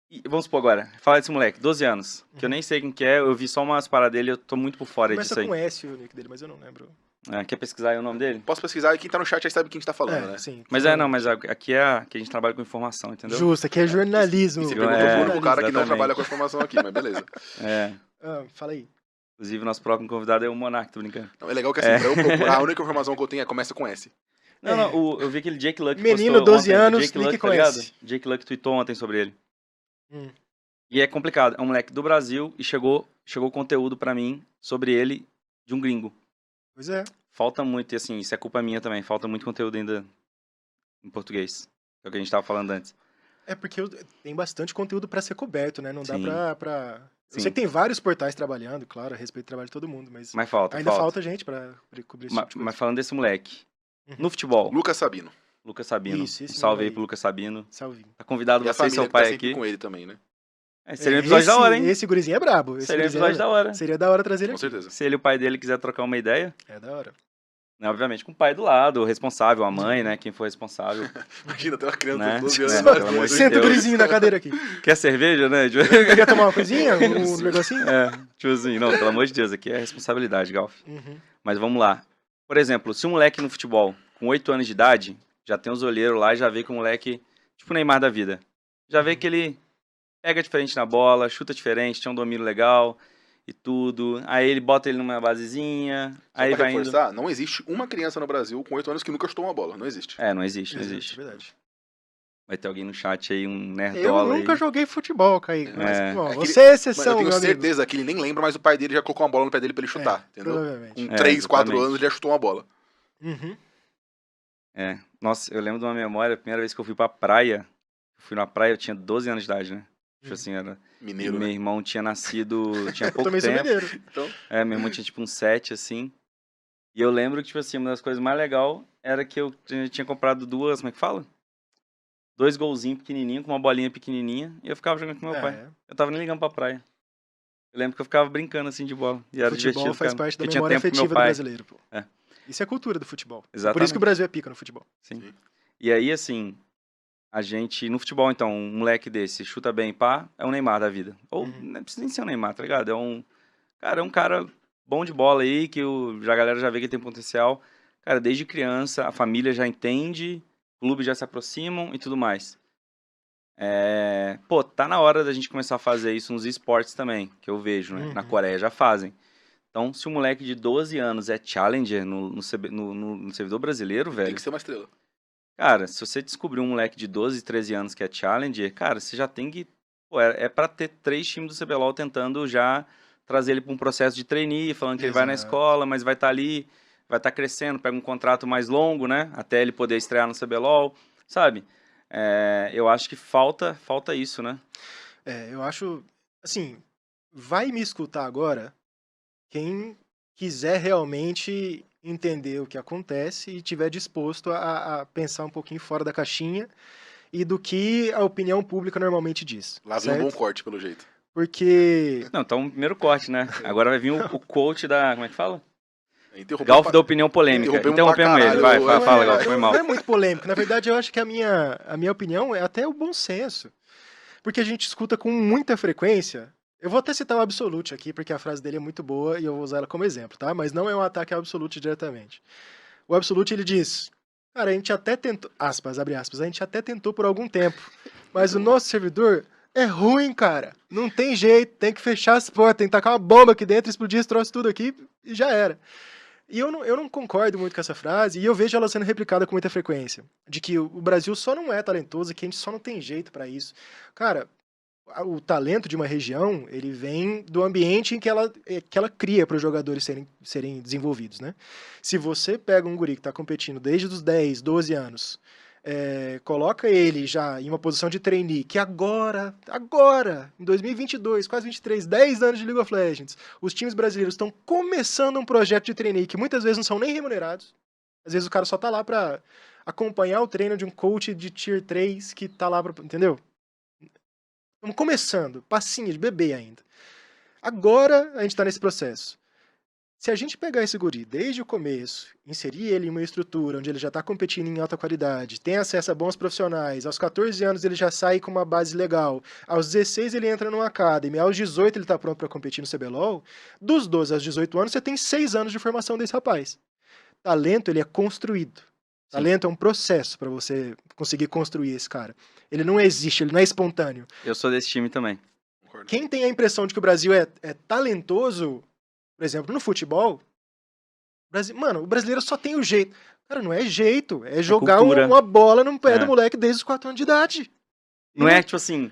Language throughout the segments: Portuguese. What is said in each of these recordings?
E vamos supor agora, fala desse moleque, 12 anos, que eu nem sei quem que é, eu vi só umas paradas dele, eu tô muito por fora Começa disso aí. com S o nick dele, mas eu não lembro. Quer pesquisar aí o nome dele? Posso pesquisar e quem tá no chat aí sabe quem a gente tá falando, né? Sim. Mas não, mas aqui que a gente trabalha com informação, entendeu? Justo, aqui é jornalismo. E você É, perguntou pro único cara que não exatamente. trabalha com informação aqui, mas beleza. Fala aí. Inclusive, nosso próximo convidado é o Monark, tô brincando. Não, é legal que assim, pra eu procurar, a única informação que eu tenho começa com S. Não, eu vi aquele Jake Luck Menino, postou 12 ontem, anos, Jake nick Luck, com tá ligado? S. Jake Luck tweetou ontem sobre ele. Hum. E é complicado, é um moleque do Brasil e chegou conteúdo pra mim sobre ele de um gringo. Pois é. Falta muito, e assim, isso é culpa minha também, falta muito conteúdo ainda em português. É o que a gente tava falando antes. É porque tem bastante conteúdo pra ser coberto, né? Não dá Sim. pra... Eu Sim. sei que tem vários portais trabalhando, claro, a respeito do trabalho de todo mundo, mas ainda falta gente pra cobrir esse tipo de coisa. Mas falando desse moleque, no futebol, Lucas Sabino. Lucas Sabino. Isso, esse Salve aí aí. pro Lucas Sabino. Salvinho. Tá convidado E a você e família seu que tá pai sempre aqui. com ele também, né? Seria um episódio da hora, hein? Esse gurizinho é brabo. Seria um episódio da hora. Seria da hora trazer ele Com aqui. certeza. Se ele e o pai dele quiser trocar uma ideia, É da hora. né, obviamente com o pai do lado, o responsável, a mãe, né, quem for responsável. Imagina, tem uma criança Né? de 12 anos. É, mais pelo amor doida. de Senta o Deus. gurizinho na cadeira aqui. Quer cerveja, né? Quer tomar uma coisinha? Um negocinho? Tipo assim, não, pelo amor de Deus, aqui é responsabilidade, Galf. Uhum. Mas vamos lá. Por exemplo, se um moleque no futebol, com 8 anos de idade, já tem os olheiros lá e já vê que o moleque, tipo o Neymar da vida, já vê que ele pega diferente na bola, chuta diferente, tem um domínio legal e tudo. Aí ele bota ele numa basezinha, Só aí pra vai indo... reforçar, não existe uma criança no Brasil com 8 anos que nunca chutou uma bola. Não existe. Não existe, não existe. É verdade. Vai ter alguém no chat aí, um Eu nerdola aí. nunca joguei futebol, Kaique. Mas, bom, É que você é Mano, exceção, eu tenho meu amigo. certeza que ele nem lembra, mas o pai dele já colocou uma bola no pé dele pra ele chutar, entendeu? Provavelmente. Com 3, 4 exatamente. anos ele já chutou uma bola. Uhum. Nossa, eu lembro de uma memória, a primeira vez que eu fui pra praia, eu tinha 12 anos de idade, né? Tipo assim, era... Mineiro, e meu né? irmão tinha nascido, tinha Eu pouco também sou tempo. mineiro. Então, Meu irmão tinha tipo uns 7, assim. E eu lembro que, tipo assim, uma das coisas mais legais era que eu tinha comprado duas, como é que fala? 2 golzinhos pequenininhos, com uma bolinha pequenininha, e eu ficava jogando com meu pai. Eu tava nem ligando pra praia. Eu lembro que eu ficava brincando, assim, de bola. E era Futebol divertido, faz cara, parte da porque tinha memória tempo com meu afetiva do pai. brasileiro, pô. É. Isso é a cultura do futebol. Por Exatamente. isso que o Brasil é pica no futebol. Sim. E aí, assim, a gente, no futebol, então, um moleque desse chuta bem, pá, é um Neymar da vida. Ou não precisa nem ser um Neymar, tá ligado? É um cara bom de bola aí, que a galera já vê que tem potencial. Cara, desde criança, a família já entende, clubes já se aproximam e tudo mais. Pô, tá na hora da gente começar a fazer isso nos esportes também, que eu vejo, né? Na Coreia já fazem. Então, se um moleque de 12 anos é challenger no servidor brasileiro, velho... tem que ser uma estrela. Cara, se você descobrir um moleque de 12, 13 anos que é challenger, cara, você já tem que... Pô, é pra ter 3 times do CBLOL tentando já trazer ele pra um processo de trainee, falando que ele vai na escola, mas vai estar ali, vai estar crescendo, pega um contrato mais longo, né? Até ele poder estrear no CBLOL, sabe? Eu acho que falta isso, né? Eu acho, assim, vai me escutar agora quem quiser realmente entender o que acontece e tiver disposto a pensar um pouquinho fora da caixinha e do que a opinião pública normalmente diz. Lá vem um bom corte, pelo jeito. Porque... Não, então, primeiro corte, né? Agora vai vir o coach da... Como é que fala? Galf da opinião polêmica. Interrompemos ele. Vai, fala, Galf, foi mal. Não é muito polêmico. Na verdade, eu acho que a minha opinião é até o bom senso. Porque a gente escuta com muita frequência. Eu vou até citar o Absolute aqui, porque a frase dele é muito boa e eu vou usar ela como exemplo, tá? Mas não é um ataque ao Absolute diretamente. O Absolute, ele diz... Cara, a gente até tentou... Aspas, abre aspas. A gente até tentou por algum tempo. Mas o nosso servidor... É ruim, cara. Não tem jeito. Tem que fechar as portas. Tem que tacar uma bomba aqui dentro, explodir esse troço tudo aqui e já era. E eu não concordo muito com essa frase, e eu vejo ela sendo replicada com muita frequência. De que o Brasil só não é talentoso, que a gente só não tem jeito pra isso. Cara, o talento de uma região, ele vem do ambiente em que ela cria para os jogadores serem desenvolvidos, né? Se você pega um guri que tá competindo desde os 10, 12 anos, coloca ele já em uma posição de trainee, que agora, em 2022, quase 23, 10 anos de League of Legends, os times brasileiros estão começando um projeto de trainee que muitas vezes não são nem remunerados. Às vezes o cara só tá lá pra acompanhar o treino de um coach de Tier 3 que tá lá pra... Entendeu? Estamos começando, passinho de bebê ainda. Agora a gente tá nesse processo. Se a gente pegar esse guri desde o começo, inserir ele em uma estrutura onde ele já está competindo em alta qualidade, tem acesso a bons profissionais, aos 14 anos ele já sai com uma base legal, aos 16 ele entra numa academy, aos 18 ele está pronto para competir no CBLOL, dos 12 aos 18 anos você tem 6 anos de formação desse rapaz. Talento, ele é construído. Talento é um processo para você conseguir construir esse cara. Ele não existe, ele não é espontâneo. Eu sou desse time também. Concordo. Quem tem a impressão de que o Brasil é talentoso, por exemplo, no futebol, mano, o brasileiro só tem o jeito. Cara, não é jeito, é jogar cultura. uma bola no pé É. do moleque desde os 4 anos de idade. Não é tipo assim,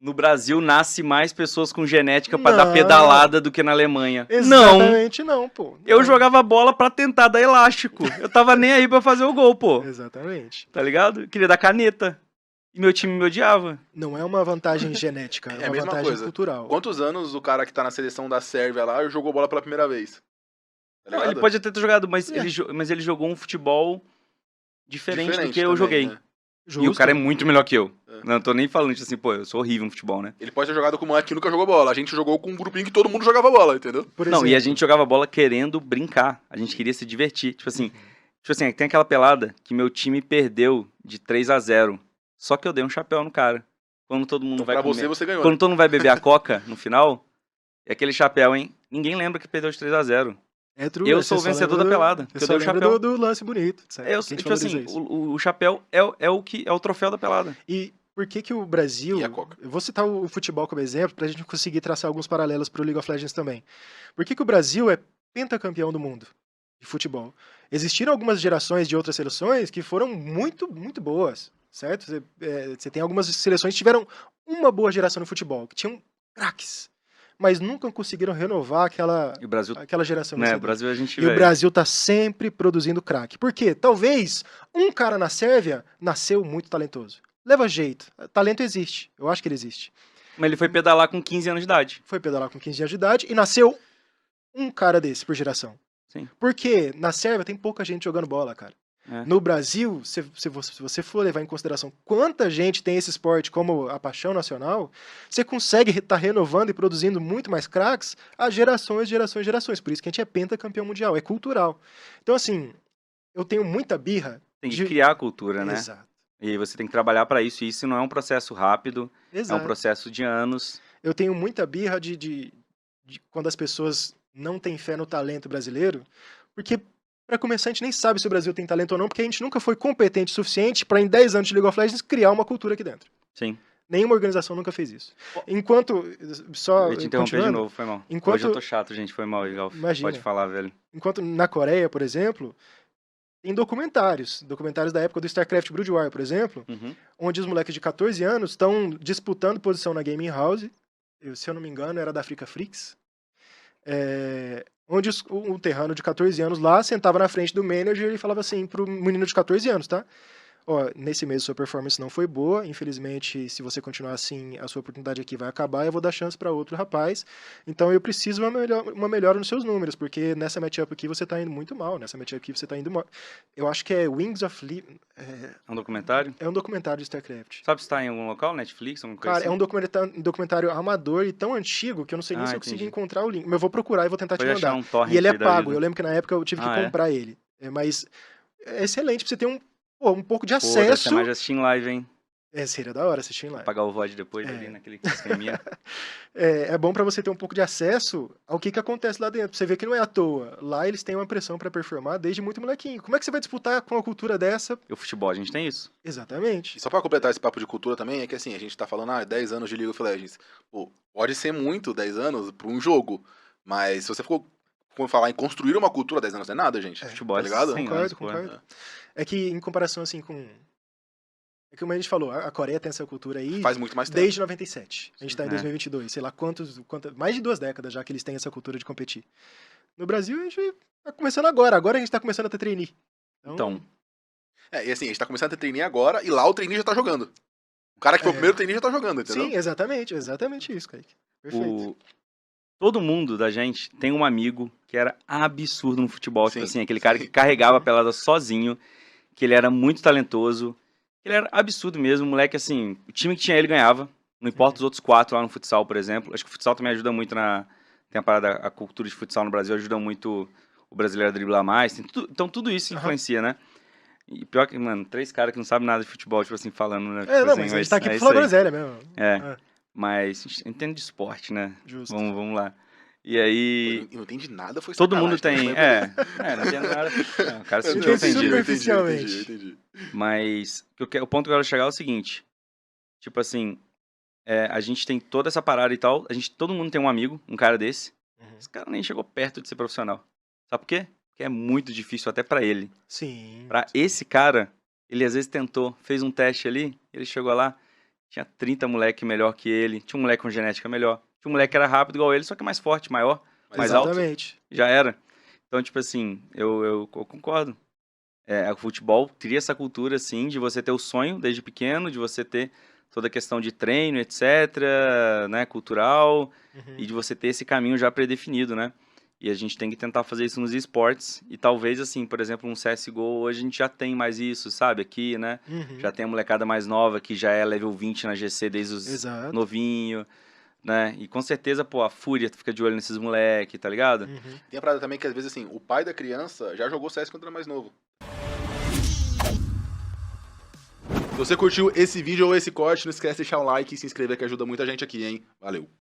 no Brasil nasce mais pessoas com genética pra dar Não. pedalada do que na Alemanha. Não, Exatamente não, pô. eu Não. jogava bola pra tentar dar elástico. Eu tava nem aí pra fazer o gol, pô. Exatamente. Tá ligado? Eu queria dar caneta. E meu time me odiava. Não é uma vantagem genética, É é a uma mesma vantagem coisa. cultural. Quantos anos o cara que tá na seleção da Sérvia lá jogou bola pela primeira vez? Tá Não, ligado? ele pode até ter jogado, mas, É. mas ele jogou um futebol diferente do que eu também, joguei. né? E o Justo. cara é muito melhor que eu. É. Não tô nem falando tipo assim, pô, eu sou horrível no futebol, né? Ele pode ter jogado com um moleque que nunca jogou bola. A gente jogou com um grupinho que todo mundo jogava bola, entendeu? Por Não, e a exemplo. gente jogava bola querendo brincar. A gente queria se divertir. Tipo assim, tem aquela pelada que meu time perdeu de 3-0. Só que eu dei um chapéu no cara. Quando todo mundo Então, vai pra comer. você ganhou. Quando todo mundo vai beber a coca no final, é aquele chapéu, hein? Ninguém lembra que perdeu de 3-0. É true, Eu você sou o só vencedor lembra da pelada, Você porque eu só dei o lembra chapéu. do lance bonito. Certo? Eu, Que a gente tipo assim, valoriza isso. o chapéu é o troféu da pelada. E por que o Brasil... E a Coca? Eu vou citar o futebol como exemplo pra gente conseguir traçar alguns paralelos pro League of Legends também. Por que o Brasil é pentacampeão do mundo de futebol? Existiram algumas gerações de outras seleções que foram muito, muito boas, certo? Você tem algumas seleções que tiveram uma boa geração no futebol, que tinham craques, mas nunca conseguiram renovar E o Brasil, aquela geração. né? O vencedora. Brasil a gente E o Brasil tá sempre produzindo craque. Por quê? Talvez um cara na Sérvia nasceu muito talentoso. Leva jeito. Talento existe. Eu acho que ele existe. Mas ele foi pedalar com 15 anos de idade. Foi pedalar com 15 anos de idade e nasceu um cara desse por geração. Sim. Porque na Sérvia tem pouca gente jogando bola, cara. É. No Brasil, se você for levar em consideração quanta gente tem esse esporte como a paixão nacional, você consegue estar renovando e produzindo muito mais craques a gerações, gerações, gerações. Por isso que a gente é pentacampeão mundial, é cultural. Então, assim, eu tenho muita birra. Tem que criar a cultura, né? Exato. E você tem que trabalhar pra isso. E isso não é um processo rápido, é Exato. um processo de anos. Eu tenho muita birra de quando as pessoas não têm fé no talento brasileiro, porque, para começar, a gente nem sabe se o Brasil tem talento ou não, porque a gente nunca foi competente o suficiente para, em 10 anos de League of Legends, criar uma cultura aqui dentro. Sim. Nenhuma organização nunca fez isso. Enquanto, só Eu ia te interromper de continuando, novo, foi mal. enquanto- Hoje eu tô chato, gente, foi mal, legal. Imagina. Pode falar, velho. enquanto na Coreia, por exemplo, tem documentários da época do StarCraft Brood War, por exemplo, Uhum. onde os moleques de 14 anos estão disputando posição na Gaming House, se eu não me engano, era da Africa Freaks, onde um terrano de 14 anos lá sentava na frente do manager e falava assim pro menino de 14 anos, tá? Ó, nesse mês sua performance não foi boa, infelizmente, se você continuar assim, a sua oportunidade aqui vai acabar, eu vou dar chance para outro rapaz, então eu preciso uma melhora nos seus números, porque nessa matchup aqui você tá indo muito mal, nessa matchup aqui você tá indo mal. Eu acho que é Wings of É um documentário? é um documentário de StarCraft. Sabe se tá em algum local? Netflix? Alguma coisa Cara, é assim? um documentário amador e tão antigo que eu não sei nem se eu consegui Entendi. encontrar o link, mas eu vou procurar e vou tentar te Pode achar mandar. um torrent E ele é aí da pago, vida. eu lembro que na época eu tive que Ah, é? comprar ele. Mas é excelente pra você ter um pouco de Pô, deve ser acesso. mais assistir em live, hein? Seria da hora assistir lá. Pagar o VOD depois É. ali naquele esqueminha. É bom pra você ter um pouco de acesso ao que acontece lá dentro. Você vê que não é à toa. Lá eles têm uma pressão pra performar desde muito molequinho. Como é que você vai disputar com uma cultura dessa? E o futebol, a gente tem isso. Exatamente. E só pra completar esse papo de cultura também, é que assim, a gente tá falando, 10 anos de League of Legends. Pô, pode ser muito 10 anos pra um jogo, mas se você for falar em construir uma cultura, 10 anos não é nada, gente. Futebol Tá é ligado? 100 Concordo, anos, pô. concordo. É que em comparação assim com... É que como a gente falou, a Coreia tem essa cultura aí Faz muito mais tempo. desde 97. A gente tá em É. 2022. Sei lá mais de 2 décadas já que eles têm essa cultura de competir. No Brasil a gente tá começando agora. Agora a gente tá começando a ter trainee. Então, E assim, a gente tá começando a ter trainee agora e lá o trainee já tá jogando. O cara que foi o É. primeiro trainee já tá jogando, entendeu? Sim, exatamente isso, Kaique. Perfeito. todo mundo da gente tem um amigo que era absurdo no futebol. Tipo Sim, assim, aquele cara sim. que carregava a pelada sozinho, que ele era muito talentoso. Ele era absurdo mesmo, moleque, assim, o time que tinha ele ganhava. Não importa os outros 4 lá no futsal, por exemplo. Acho que o futsal também ajuda muito na tem a parada, a cultura de futsal no Brasil ajuda muito o brasileiro a driblar mais. Então tudo isso influencia, né? E pior que, mano, 3 caras que não sabem nada de futebol, tipo assim, falando, né? Tipo Não, assim, mas a gente tá aqui pra isso falar aí. groselha mesmo. É. Mas a gente entende de esporte, né? Justo. Vamos lá. E aí, Eu não entendi nada, foi todo mundo sacanagem, tem. tá? Não entende nada. Não, o cara se Eu sentiu entendi ofendido. superficialmente. Eu entendi. Mas o ponto que eu quero chegar é o seguinte. Tipo assim, a gente tem toda essa parada e tal. Todo mundo tem um amigo, um cara desse. Uhum. Esse cara nem chegou perto de ser profissional. Sabe por quê? Porque é muito difícil até pra ele. Sim. Pra esse cara, ele às vezes tentou, fez um teste ali, ele chegou lá, tinha 30 moleque melhor que ele, tinha um moleque com genética melhor, tinha um moleque que era rápido igual ele, só que mais forte, maior, mais alto, Exatamente. já era. Então, tipo assim, eu concordo. O futebol cria essa cultura, assim, de você ter o sonho desde pequeno, de você ter toda a questão de treino, etc., né, cultural, Uhum. e de você ter esse caminho já predefinido, né? E a gente tem que tentar fazer isso nos esportes. E talvez, assim, por exemplo, um CSGO, hoje a gente já tem mais isso, sabe? Aqui, né? Uhum. Já tem a molecada mais nova que já é level 20 na GC desde os Exato. novinho, né? E com certeza, pô, a Fúria fica de olho nesses moleque, tá ligado? Uhum. Tem a parada também que às vezes assim, o pai da criança já jogou CS quando era mais novo. Se você curtiu esse vídeo ou esse corte, não esquece de deixar um like e se inscrever que ajuda muita gente aqui, hein? Valeu!